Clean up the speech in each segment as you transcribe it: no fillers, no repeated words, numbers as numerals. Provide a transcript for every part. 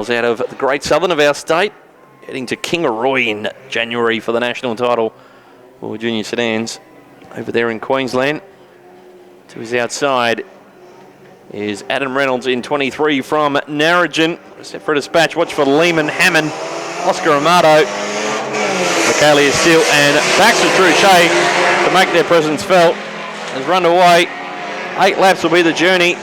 out of the great southern of our state, heading to Kingaroy in January for the national title for junior sedans over there in Queensland. To his outside is Adam Reynolds in 23 from Narrogin. Set for a dispatch. Watch for Lehman, Hammond, Oscar Amato, Collie Steele and Baxter Truchet to make their presence felt. Has run away. 8 laps will be the journey.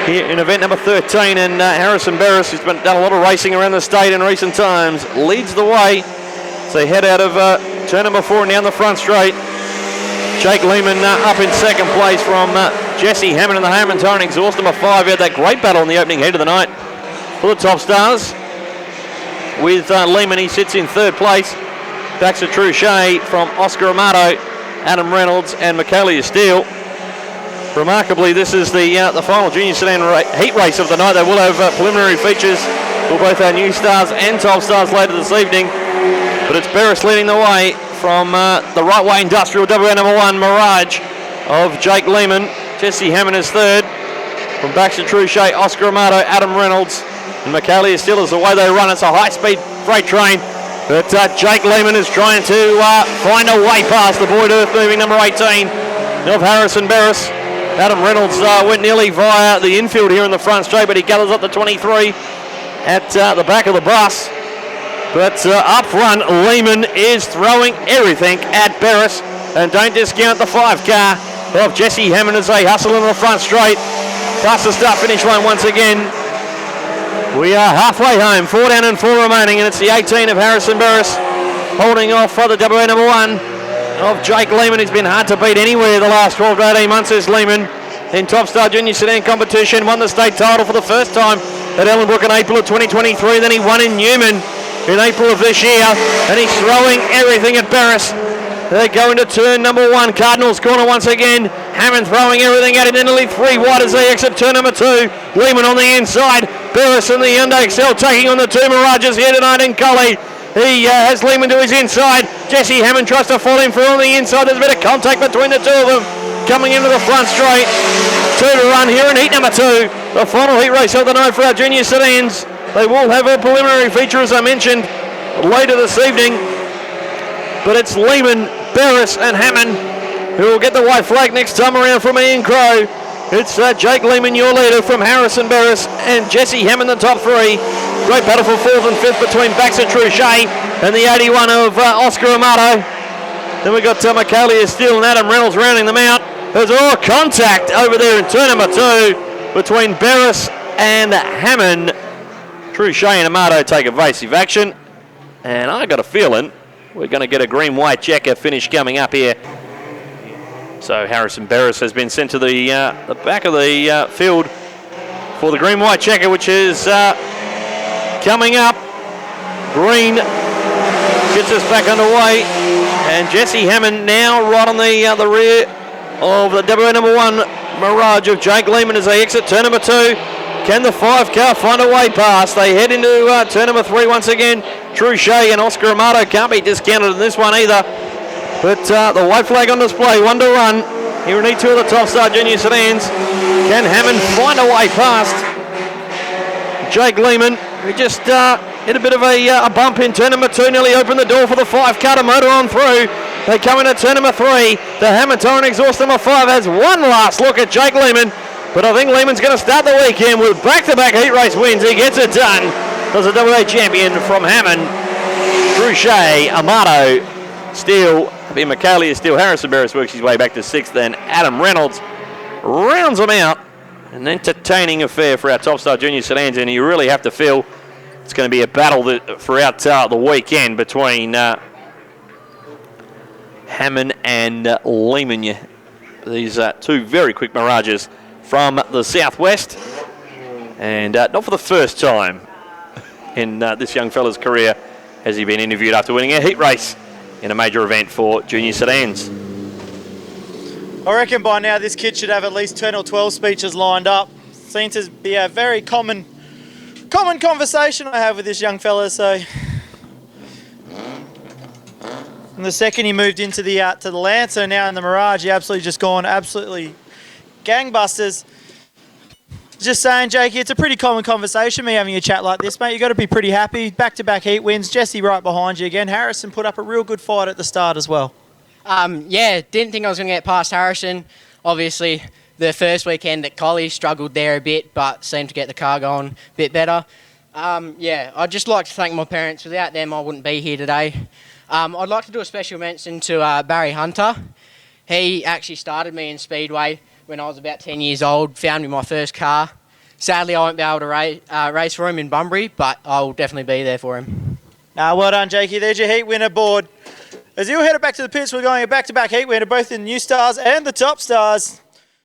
Here in event number 13, and Harrison Barris, who's done a lot of racing around the state in recent times, leads the way. So they head out of turn number 4 and down the front straight. Jake Lehman up in second place from Jesse Hammond and the Hammond Tyrant Exhaust number 5. He had that great battle in the opening heat of the night for the top stars. With Lehman, he sits in third place. Baxter Truchet from Oscar Amato, Adam Reynolds and Michaelia Steele. Remarkably, this is the final junior sedan heat race of the night. They will have preliminary features for both our new stars and top stars later this evening. But it's Barris leading the way from the Right Way Industrial WA number 1 Mirage of Jake Lehman. Jesse Hammond is third. From Baxter Truchet, Oscar Amato, Adam Reynolds and Michaelia Steele is the way they run. It's a high-speed freight train. But Jake Lehman is trying to find a way past the Boyd Earth moving number 18 of Harrison Barris. Adam Reynolds went nearly via the infield here in the front straight, but he gathers up the 23 at the back of the bus. But up front, Lehman is throwing everything at Barris. And don't discount the 5 car of Jesse Hammond as they hustle in the front straight. Past the start-finish line once again. We are halfway home, 4 down and 4 remaining, and it's the 18 of Harrison Barris holding off for the WA number 1. Of Jake Lehman. He's been hard to beat anywhere the last 12 to 18 months, says Lehman. In Top Star Junior Sedan competition, won the state title for the first time at Ellenbrook in April of 2023. Then he won in Newman in April of this year, and he's throwing everything at Barris. They go into turn number 1, Cardinals corner once again. Hammond throwing everything at him, then nearly 3 wide as they exit turn number 2. Lehman on the inside, Barris and the Hyundai Excel taking on the 2 Mirages here tonight in Collie. He has Lehman to his inside. Jesse Hammond tries to fall in for on the inside. There's a bit of contact between the two of them. Coming into the front straight. 2 to run here in heat number 2. The final heat race of the night for our junior sedans. They will have a preliminary feature, as I mentioned, later this evening. But it's Lehman, Barris and Hammond who will get the white flag next time around from Ian Crow. It's Jake Lehman, your leader, from Harrison Barris and Jesse Hammond, the top 3. Great battle for 4th and 5th between Baxter Truchet and the 81 of Oscar Amato. Then we've got Michaelia Steele and Adam Reynolds rounding them out. There's all contact over there in turn number 2 between Barris and Hammond. Truchet and Amato take evasive action. And I got a feeling we're going to get a green-white checker finish coming up here. So Harrison Barris has been sent to the back of the field for the green-white checker, which is coming up. Green gets us back underway, and Jesse Hammond now right on the rear of the WA number 1 Mirage of Jake Lehman as they exit turn number 2. Can the 5 car find a way past? They head into turn number 3 once again. Truchet and Oscar Amato can't be discounted in this one either. But the white flag on display, 1 to run. Here in E2 of the Top Star Junior Sedans. Can Hammond find a way past Jake Lehman? He just hit a bit of a bump in turn number 2, nearly opened the door for the 5 car to motor on through. They come into turn number 3. The Hammond Tyrant Exhaust number 5 has one last look at Jake Lehman. But I think Lehman's going to start the weekend with back-to-back heat race wins. He gets it done. Does a WA champion from Hammond. Truchet, Amato, Steele, Michaelia Steele. Harrison Barris works his way back to 6th. Then Adam Reynolds rounds them out. An entertaining affair for our Top Star Junior Sedans, and you really have to feel it's going to be a battle throughout the weekend between Hammond and Lehman. These 2 very quick Mirages from the southwest, and not for the first time in this young fella's career has he been interviewed after winning a heat race in a major event for junior sedans. I reckon by now this kid should have at least 10 or 12 speeches lined up. Seems to be a very common conversation I have with this young fella. So, and the second he moved into the to the Lancer, now in the Mirage, he absolutely just gone absolutely gangbusters. Just saying, Jakey, it's a pretty common conversation, me having a chat like this, mate. You've got to be pretty happy. Back-to-back heat wins. Jesse right behind you again. Harrison put up a real good fight at the start as well. Yeah, didn't think I was going to get past Harrison. Obviously, the first weekend at Collie struggled there a bit, but seemed to get the car going a bit better. Yeah, I'd just like to thank my parents. Without them, I wouldn't be here today. I'd like to do a special mention to Barry Hunter. He actually started me in Speedway when I was about 10 years old, found me my first car. Sadly, I won't be able to race for him in Bunbury, but I'll definitely be there for him. Well done, Jakey. There's your heat winner board. As you head back to the pits, we're going a back-to-back heat winner, both in New Stars and the Top Stars.